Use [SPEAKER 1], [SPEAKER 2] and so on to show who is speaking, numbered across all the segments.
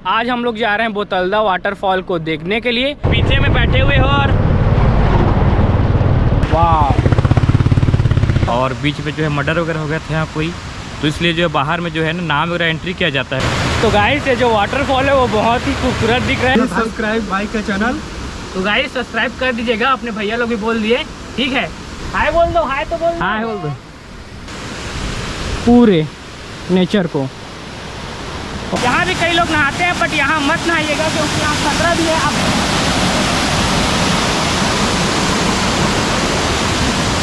[SPEAKER 1] आज हम लोग जा रहे हैं बोतलदा वाटरफॉल को देखने के लिए। पीछे में बैठे हुए हो और बीच में जो है मर्डर वगैरह हो गया था यहाँ कोई, तो इसलिए जो है बाहर में जो है ना नाम वगैरह एंट्री किया जाता है। तो गाइस ये जो वाटरफॉल है वो बहुत ही खूबसूरत दिख रहा है।
[SPEAKER 2] सब्सक्राइब भाई का चैनल,
[SPEAKER 1] तो गाइस सब्सक्राइब कर दीजिएगा। अपने भैया लोग भी बोल दिए, ठीक है। हाय बोल दो, हाय तो बोल दो, हाय बोल दो पूरे नेचर को। यहाँ भी कई लोग नहाते हैं, बट यहाँ मत नहाइएगा क्योंकि यहाँ खतरा भी है। आप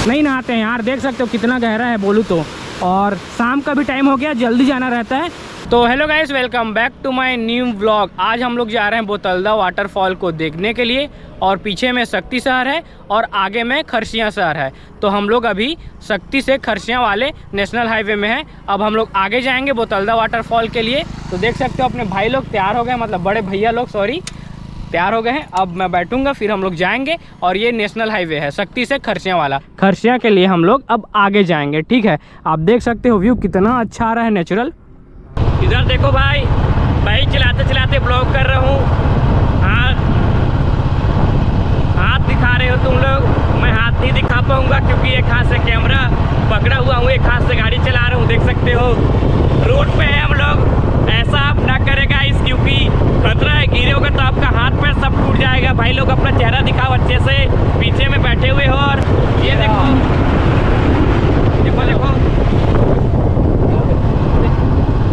[SPEAKER 1] नहीं नहाते हैं यार, देख सकते हो कितना गहरा है बोलूँ तो। और शाम का भी टाइम हो गया, जल्दी जाना रहता है। तो hello guys, welcome back to my new vlog. आज हम लोग जा रहे हैं बोतलदा वाटरफॉल को देखने के लिए। और पीछे में शक्ति शहर है और आगे में खरसिया शहर है। तो हम लोग अभी शक्ति से खरसिया वाले नेशनल हाईवे में हैं। अब हम लोग आगे जाएंगे बोतलदा वाटरफॉल के लिए। तो देख सकते हो अपने भाई लोग तैयार हो गए, मतलब बड़े भैया लोग सॉरी तैयार हो गए हैं। अब मैं बैठूंगा, फिर हम लोग जाएंगे। और ये नेशनल हाईवे है शक्ति से खरसिया वाला। खरसिया के लिए हम लोग अब आगे जाएंगे, ठीक है। आप देख सकते हो व्यू कितना अच्छा आ रहा है, नेचुरल। इधर देखो भाई, बाइक चलाते चलाते ब्लॉग कर रहा हूँ। हाथ दिखा रहे हो तुम लोग, मैं हाथ नहीं दिखा पाऊंगा क्योंकि एक हाथ से कैमरा पकड़ा हुआ हूँ, एक हाथ से गाड़ी चला रहा हूँ। देख सकते हो रोड पे है हम लोग। ऐसा आप ना करेगा इस, क्योंकि खतरा है, गिरे होगा तो आपका हाथ पैर सब टूट जाएगा। भाई लोग अपना चेहरा दिखाओ अच्छे से, पीछे में बैठे हुए हो। और ये देखो देखो देखो,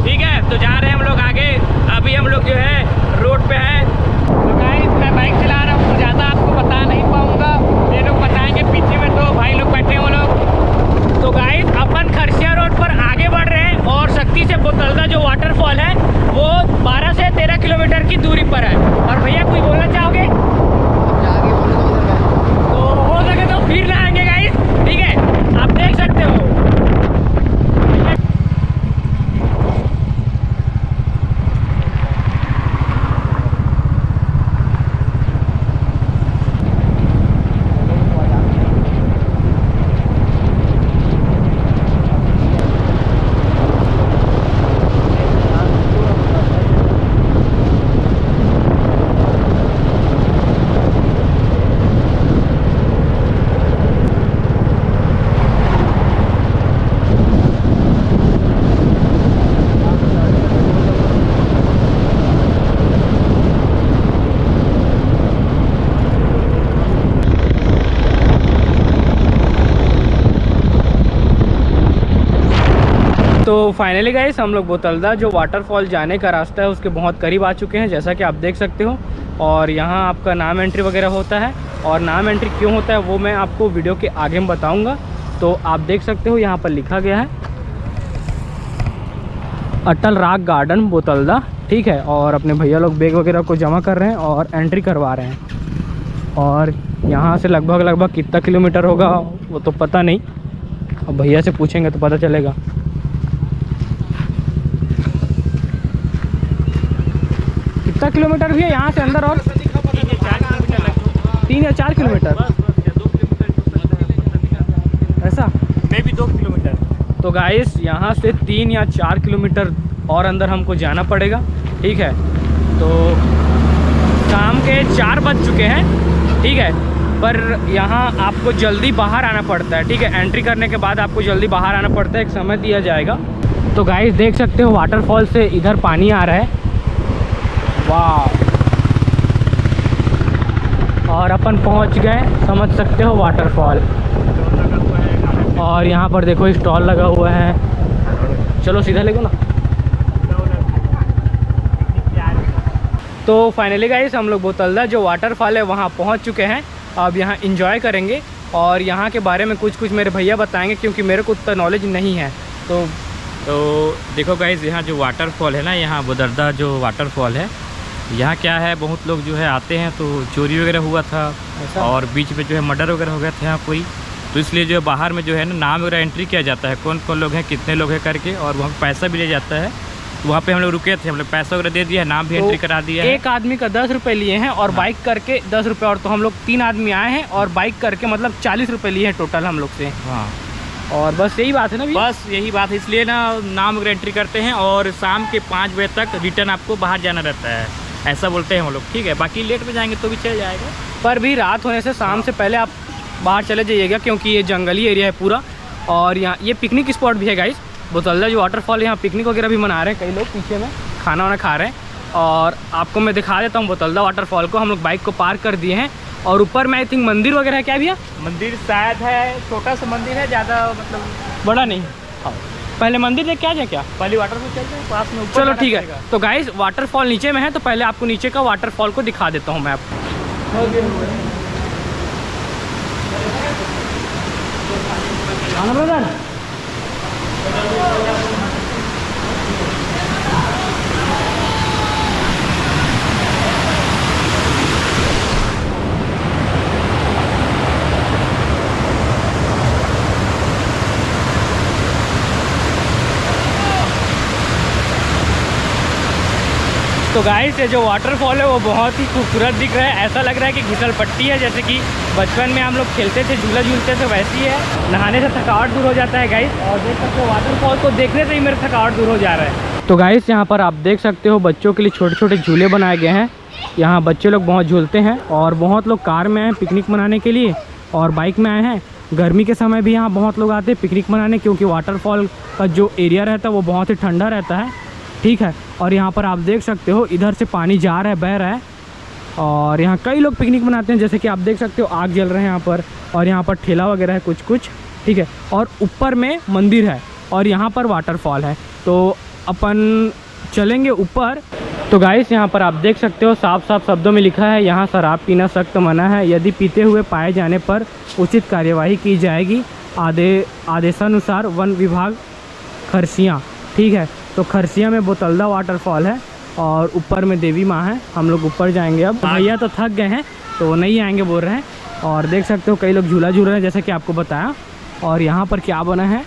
[SPEAKER 1] ठीक है। तो जा रहे हैं हम लोग आगे। अभी हम लोग जो है रोड पे है। तो गाइस मैं बाइक चला रहा हूँ, ज़्यादा आपको बता नहीं पाऊँगा, ये लोग बताएंगे। पीछे में तो भाई लोग बैठे हैं वो लोग। तो गाइस अपन खरसिया रोड पर आगे बढ़ रहे हैं और शक्ति से बोतलदा जो वाटरफॉल है वो 12 से 13 किलोमीटर की दूरी पर है। और भैया कोई बोलना चाहोगे? तो हो सके तो फिर ना आएंगे गाइस, ठीक है। आप देख सकते हो तो फाइनली गाइस हम लोग बोतलदा जो वाटरफॉल जाने का रास्ता है उसके बहुत करीब आ चुके हैं, जैसा कि आप देख सकते हो। और यहाँ आपका नाम एंट्री वगैरह होता है, और नाम एंट्री क्यों होता है वो मैं आपको वीडियो के आगे में बताऊँगा। तो आप देख सकते हो यहाँ पर लिखा गया है अटल रॉक गार्डन बोतलदा, ठीक है। और अपने भैया लोग बैग वगैरह को जमा कर रहे हैं और एंट्री करवा रहे हैं। और यहाँ से लगभग कितना किलोमीटर होगा वो तो पता नहीं, अब भैया से पूछेंगे तो पता चलेगा। कितना किलोमीटर भी है यहाँ से अंदर? और 3 या 4 किलोमीटर ऐसा, मे भी 2 किलोमीटर। तो गाइस यहाँ से 3 या 4 किलोमीटर और अंदर हमको जाना पड़ेगा, ठीक है। तो शाम के 4 बज चुके हैं, ठीक है। पर यहाँ आपको जल्दी बाहर आना पड़ता है, ठीक है। एंट्री करने के बाद आपको जल्दी बाहर आना पड़ता है, एक समय दिया जाएगा। तो गाइस देख सकते हो वाटरफॉल से इधर पानी आ रहा है, वाह। और अपन पहुंच गए, समझ सकते हो वाटरफॉल। और यहाँ पर देखो स्टॉल लगा हुआ है, चलो सीधा लेगो ना। तो फाइनली गाइस हम लोग बोतलदा जो वाटरफॉल है वहाँ पहुँच चुके हैं। अब यहाँ एंजॉय करेंगे और यहाँ के बारे में कुछ मेरे भैया बताएंगे, क्योंकि मेरे को उतना नॉलेज नहीं है। तो देखो गाइस, यहाँ जो वाटरफॉल है ना, यहाँ बोतलदा जो वाटरफॉल है, यहाँ क्या है, बहुत लोग जो है आते हैं तो चोरी वगैरह हुआ था और बीच में जो है मर्डर वगैरह हो गया था यहाँ कोई, तो इसलिए जो है बाहर में जो है ना नाम वगैरह एंट्री किया जाता है, कौन कौन लोग हैं, कितने लोग हैं करके। और वहाँ पैसा भी ले जाता है। तो वहाँ पे हम लोग रुके थे, हम लोग पैसा वगैरह दे दिया, नाम भी एंट्री करा दिया है। एक आदमी का 10 रुपये लिए हैं और बाइक करके 10 रुपये। और तो हम लोग 3 आदमी आए हैं और बाइक करके मतलब 40 रुपये लिए हैं टोटल हम लोग से।
[SPEAKER 3] हाँ,
[SPEAKER 1] और बस यही बात है ना भैया?
[SPEAKER 2] बस यही बात है, इसलिए ना नाम वगैरह एंट्री करते हैं और शाम के 5 बजे तक रिटर्न आपको बाहर जाना रहता है, ऐसा बोलते हैं हम लोग। ठीक है, बाकी लेट में जाएंगे तो भी चल जाएगा,
[SPEAKER 1] पर भी रात होने से शाम से पहले आप बाहर चले जाइएगा, क्योंकि ये जंगली एरिया है पूरा। और यहाँ ये पिकनिक स्पॉट भी है गाइस, बोतल्दा जो वाटरफॉल, यहाँ पिकनिक वगैरह भी मना रहे हैं कई लोग, पीछे में खाना वाना खा रहे हैं। और आपको मैं दिखा देता हूँ बोतल्दा वाटरफॉल को। हम लोग बाइक को पार्क कर दिए हैं और ऊपर में आई थिंक मंदिर वगैरह है। क्या भैया?
[SPEAKER 2] मंदिर शायद है, छोटा सा मंदिर है, ज़्यादा मतलब
[SPEAKER 1] बड़ा नहीं। पहले मंदिर देख के आ जाए क्या?
[SPEAKER 2] पहले वाटरफॉल चलते हैं पास में, ऊपर
[SPEAKER 1] चलो
[SPEAKER 2] जाना
[SPEAKER 1] ठीक है।
[SPEAKER 2] पड़ेगा।
[SPEAKER 1] तो गाइस वाटरफॉल नीचे में है, तो पहले आपको नीचे का वाटरफॉल को दिखा देता हूँ मैं आपको। ब्रदर तो गाइस ये जो वाटरफॉल है वो बहुत ही खूबसूरत दिख रहा है। ऐसा लग रहा है कि घिसल पट्टी है, जैसे कि बचपन में हम लोग खेलते थे, झूला झूलते थे, वैसी है। नहाने से थकावट दूर हो जाता है गाइस। और देख सकते हो वाटरफॉल को देखने से ही मेरा थकावट दूर हो जा रहा है। तो गाइस यहाँ पर आप देख सकते हो बच्चों के लिए छोटे छोटे झूले बनाए गए हैं। यहाँ बच्चे लोग बहुत झूलते हैं और बहुत लोग कार में आए हैं पिकनिक मनाने के लिए और बाइक में आए हैं। गर्मी के समय भी यहाँ बहुत लोग आते हैं पिकनिक मनाने, क्योंकि वाटरफॉल का जो एरिया रहता है वो बहुत ही ठंडा रहता है। ठीक है, और यहाँ पर आप देख सकते हो इधर से पानी जा रहा है, बह रहा है। और यहाँ कई लोग पिकनिक मनाते हैं, जैसे कि आप देख सकते हो आग जल रहे हैं यहाँ पर, और यहाँ पर ठेला वगैरह है कुछ कुछ। ठीक है, और ऊपर में मंदिर है और यहाँ पर वाटरफॉल है। तो अपन चलेंगे ऊपर। तो गाइस यहाँ पर आप देख सकते हो साफ साफ शब्दों में लिखा है, यहाँ शराब पीना सख्त मना है, यदि पीते हुए पाए जाने पर उचित कार्यवाही की जाएगी। आदेशानुसार वन विभाग खरसियाँ। ठीक है, तो खरसिया में बोतल्दा वाटरफॉल है और ऊपर में देवी माँ है। हम लोग ऊपर जाएंगे अब। भैया तो थक गए हैं तो नहीं आएंगे बोल रहे हैं। और देख सकते हो कई लोग झूला झूल रहे हैं, जैसे कि आपको बताया। और यहाँ पर क्या बना है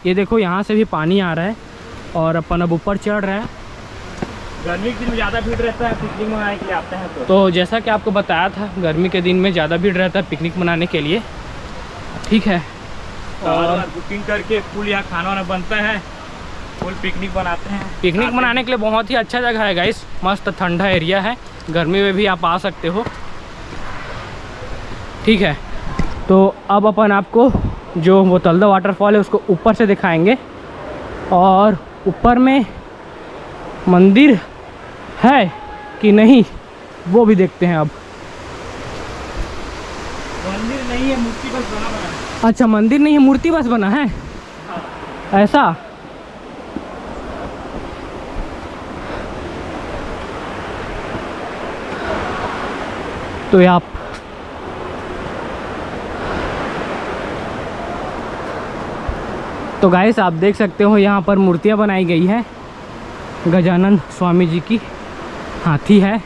[SPEAKER 1] ये देखो, यहाँ से भी पानी आ रहा है और अपन अब ऊपर चढ़ रहे हैं।
[SPEAKER 2] गर्मी के दिन में ज़्यादा भीड़ रहता है, पिकनिक मनाने के लिए आते हैं।
[SPEAKER 1] तो जैसा कि आपको बताया था, गर्मी के दिन में ज़्यादा भीड़ रहता है पिकनिक मनाने के लिए। ठीक है,
[SPEAKER 2] और बुकिंग करके फुल यहाँ खाना वाना बनता है, फुल पिकनिक बनाते हैं।
[SPEAKER 1] पिकनिक मनाने के लिए बहुत ही अच्छा जगह है गाइस, मस्त ठंडा एरिया है, गर्मी में भी आप आ सकते हो। ठीक है, तो अब अपन आपको जो बोतल्दा वाटरफॉल है उसको ऊपर से दिखाएंगे और ऊपर में मंदिर है कि नहीं वो भी देखते हैं। अब
[SPEAKER 2] मंदिर नहीं है, मूर्ति बस बना है।
[SPEAKER 1] अच्छा, मंदिर नहीं है, मूर्ति बस बना है। ऐसा तो ये आप तो गाइस आप देख सकते हो यहाँ पर मूर्तियाँ बनाई गई है गजानन स्वामी जी की। हाथी है,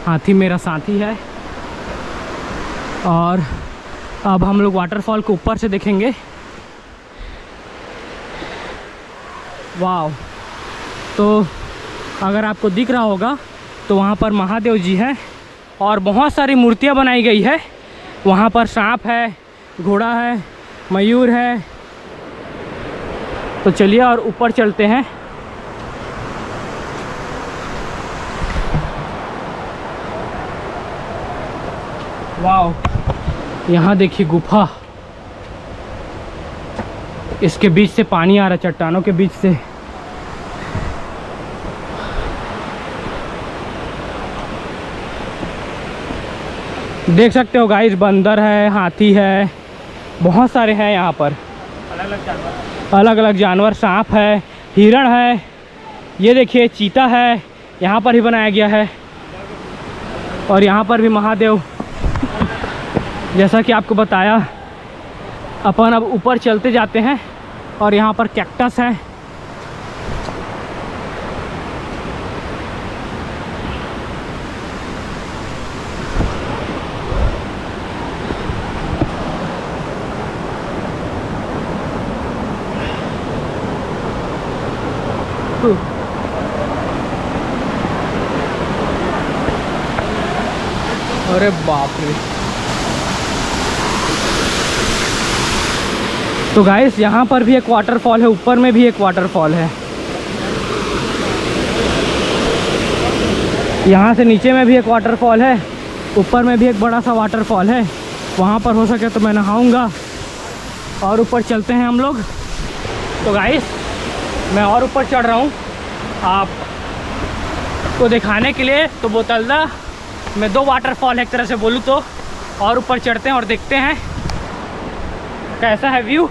[SPEAKER 1] हाथी मेरा साथी है। और अब हम लोग वाटरफॉल को ऊपर से देखेंगे। वाव, तो अगर आपको दिख रहा होगा तो वहाँ पर महादेव जी हैं और बहुत सारी मूर्तियाँ बनाई गई है। वहाँ पर सांप है, घोड़ा है, मयूर है। तो चलिए और ऊपर चलते हैं। वाव, यहाँ देखिए गुफा, इसके बीच से पानी आ रहा है, चट्टानों के बीच से। देख सकते हो गाइस, बंदर है, हाथी है, बहुत सारे हैं यहाँ पर, अलग अलग जानवर, सांप है, हिरण है, ये देखिए चीता है, यहाँ पर ही बनाया गया है। और यहाँ पर भी महादेव, जैसा कि आपको बताया। अपन अब ऊपर चलते जाते हैं और यहाँ पर कैक्टस है। अरे बाप रे, तो गाइस यहाँ पर भी एक वाटरफॉल है, ऊपर में भी एक वाटरफॉल है, यहाँ से नीचे में भी एक वाटरफॉल है, ऊपर में भी एक बड़ा सा वाटरफॉल है। वहाँ पर हो सके तो मैं नहाऊंगा और ऊपर चलते हैं हम लोग। तो गाइस मैं और ऊपर चढ़ रहा हूँ आपको दिखाने के लिए। तो बोतलदा में 2 वाटरफॉल है एक तरह से बोलूँ तो, और ऊपर चढ़ते हैं और देखते हैं कैसा है व्यू।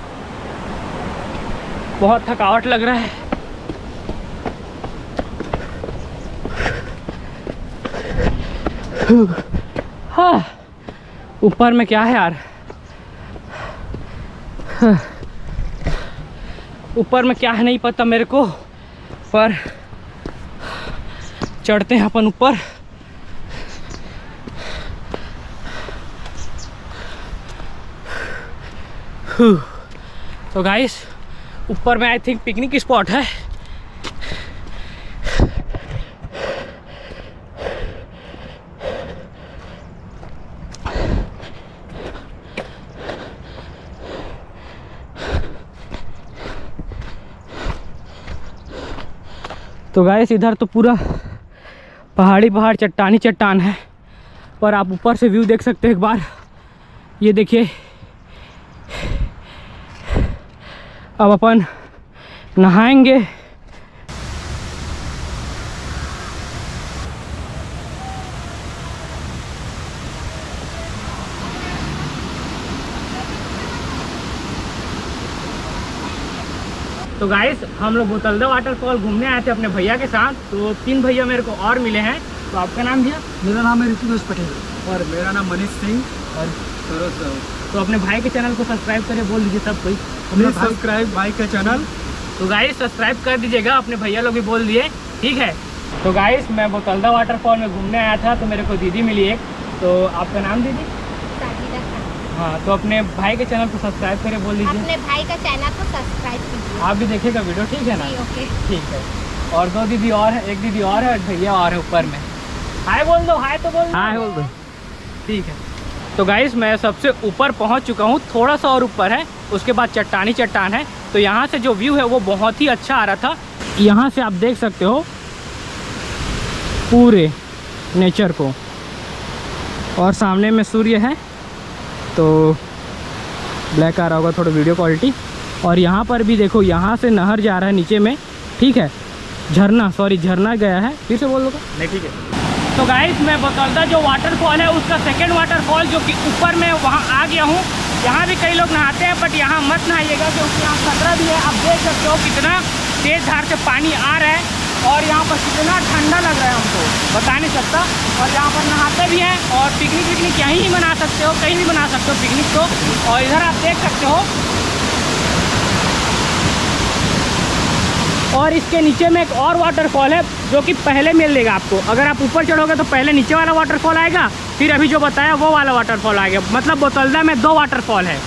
[SPEAKER 1] बहुत थकावट लग रहा है। हाँ, ऊपर में क्या है यार, ऊपर में क्या है नहीं पता मेरे को, पर चढ़ते हैं अपन ऊपर। तो गाइस ऊपर में आई थिंक पिकनिक स्पॉट है। तो गाइस इधर तो पूरा पहाड़ चट्टानी चट्टान है, पर आप ऊपर से व्यू देख सकते हो एक बार। ये देखिए, अब अपन नहाएंगे। तो गाइस हम लोग बोतलदा वाटरफॉल घूमने आए थे अपने भैया के साथ। तो 3 भैया मेरे को और मिले हैं। तो आपका नाम भैया?
[SPEAKER 3] मेरा नाम है ऋतुकेश पटेल और मेरा नाम मनीष सिंह और सरोज।
[SPEAKER 1] तो अपने भाई के चैनल को सब्सक्राइब करें, बोल दीजिए सब कोई।
[SPEAKER 3] प्लीज सब्सक्राइब भाई का चैनल।
[SPEAKER 1] तो गाइस सब्सक्राइब कर दीजिएगा, अपने भैया लोग भी बोल दिए, ठीक है। तो गाइस मैं बोतलदा वाटरफॉल में घूमने आया था, तो मेरे को दीदी मिली एक। तो आपका नाम दीदी? हाँ, तो अपने भाई के चैनल को सब्सक्राइब करें, बोल दीजिए।
[SPEAKER 4] अपने भाई का चैनल को सब्सक्राइब कीजिए।
[SPEAKER 1] आप भी देखिएगा वीडियो, ठीक है ना?
[SPEAKER 4] ओके
[SPEAKER 1] ठीक है। और 2 दीदी और है, एक दीदी और है, भैया और है ऊपर में। हाय बोल दो, हाय तो बोल दो। हाय बोल दो, ठीक है। तो गाइस मैं सबसे ऊपर पहुंच चुका हूं, थोड़ा सा और ऊपर है, उसके बाद चट्टानी चट्टान है। तो यहाँ से जो व्यू है वो बहुत ही अच्छा आ रहा था। यहाँ से आप देख सकते हो पूरे नेचर को, और सामने में सूर्य है, तो ब्लैक आ रहा होगा थोड़ा वीडियो क्वालिटी। और यहाँ पर भी देखो, यहाँ से नहर जा रहा है नीचे में, ठीक है, झरना, सॉरी झरना गया है, फिर से बोल दो
[SPEAKER 2] नहीं, ठीक है।
[SPEAKER 1] तो गाइस मैं बोतलदा जो वाटरफॉल है उसका सेकंड वाटरफॉल जो कि ऊपर में वहाँ आ गया हूँ। यहाँ भी कई लोग नहाते हैं, बट यहाँ मत नहाइएगा क्योंकि यहाँ खतरा भी है। आप देख सकते हो कितना तेज धार से पानी आ रहा है, और यहाँ पर कितना ठंडा लग रहा है, हमको बता नहीं सकता। और यहाँ पर नहाते भी हैं, और पिकनिक यहीं ही मना सकते हो, कहीं भी बना सकते हो पिकनिक को। और इधर आप देख सकते हो, और इसके नीचे में एक और वाटरफॉल है जो कि पहले मिल लेगा आपको। अगर आप ऊपर चढ़ोगे तो पहले नीचे वाला वाटरफॉल आएगा, फिर अभी जो बताया वो वाला वाटरफॉल आएगा। मतलब बोतलदा में 2 वाटरफॉल है।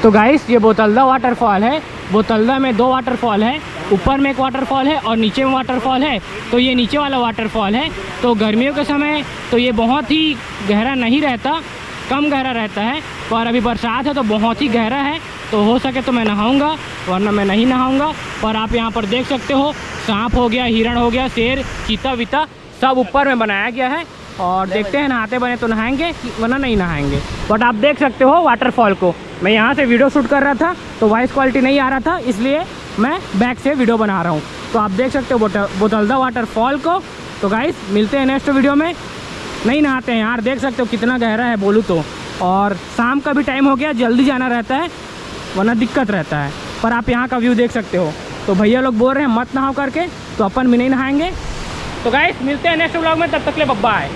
[SPEAKER 1] तो गाइस ये बोतलदा वाटरफॉल है। बोतलदा में 2 वाटरफॉल है, ऊपर में एक वाटरफॉल है और नीचे में वाटरफॉल है। तो ये नीचे वाला वाटरफॉल है। तो गर्मियों के समय तो ये बहुत ही गहरा नहीं रहता, कम गहरा रहता है, पर अभी बरसात है तो बहुत ही गहरा है। तो हो सके तो मैं नहाऊंगा, वरना मैं नहीं नहाऊंगा। पर आप यहाँ पर देख सकते हो, सांप हो गया, हिरण हो गया, शेर, चीता वीता सब ऊपर में बनाया गया है। और देखते हैं नहाते बने तो नहाएंगे, वरना नहीं नहाएंगे। बट आप देख सकते हो वाटरफॉल को। मैं यहाँ से वीडियो शूट कर रहा था तो वॉइस क्वालिटी नहीं आ रहा था, इसलिए मैं बैक से वीडियो बना रहा हूँ। तो आप देख सकते हो बोतलदा वाटरफॉल को। तो गाइस मिलते हैं नेक्स्ट वीडियो में। नहीं नहाते हैं यार, देख सकते हो कितना गहरा है बोलूँ तो। और शाम का भी टाइम हो गया, जल्दी जाना रहता है, वरना दिक्कत रहता है। पर आप यहाँ का व्यू देख सकते हो। तो भैया लोग बोल रहे हैं मत नहाओ करके, तो अपन भी नहीं नहाएंगे। तो गाइस मिलते हैं नेक्स्ट व्लॉग में, तब तक के लिए बाय।